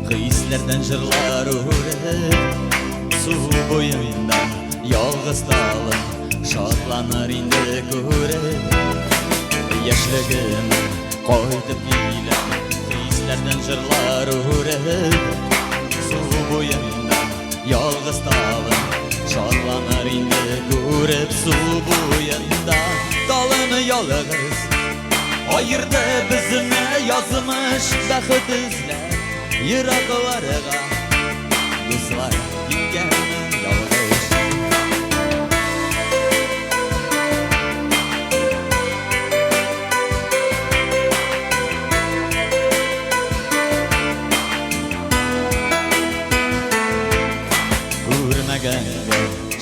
Kıyıslardan jırlar uğrayıp su boyunda yalğız dalım şadlanır indi görüp yaşligim koydum giylem kıyıslardan jırlar uğrayıp su boyunda yalğız dalım şadlanır indi görüp su boyunda dalını yalğız ayırdı bizini yazmış bəxit izler yıraklarga dostlar gitgenin yalğız Görmegenge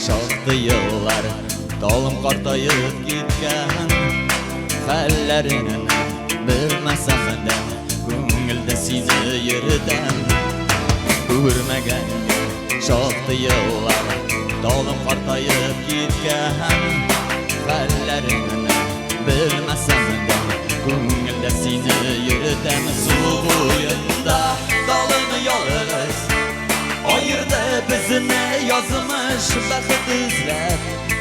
şahtı yıllar dalım qartayıp gitgen hallerini bilmesem de Gönülde sizi yerden Görmegenge şahtı yıllar dalım qartayıp gitgen hallerini bilmesem de Gönülde sizi yerden su boyunda dalını yalğız ayırdı bizini yazmış bəxit izler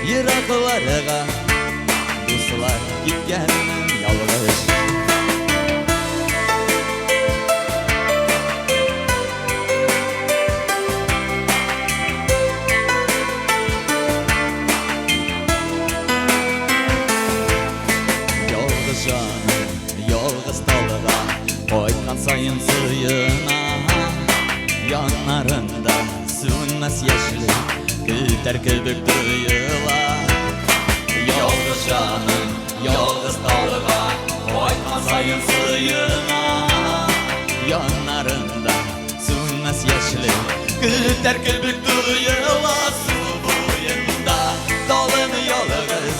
yıraklarga dostlar gitgenin yalğız Yalğız canım yalğız dalga koykan sayın suyuna yanlarında sönmez yaşlı güter kibik duyular Yalğız canım yalğız dalga koykan sayın suyuna yanlarında sönmez yaşlı güter kibik duyular su boyunda dalını yalğız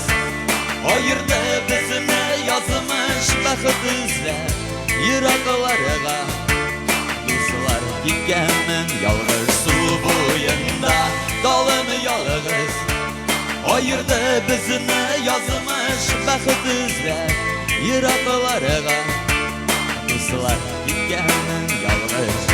ayırdı bizini yazmış bəxit izler yıraklarga dostlar gitgenin yalğız su boyunda dalını yalğız ayırdı bizini yazmış bəxit izler yıraklarga dostlar gitgenin yalğız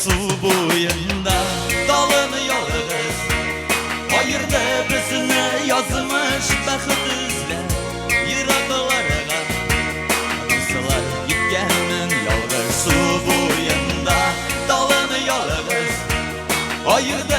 Su boyunda dalını yalğız ayırdı bizini yazmış bəxit izler yıraklarga dostlar gitgenin yalğız su boyunda dalını yalğız ayırdı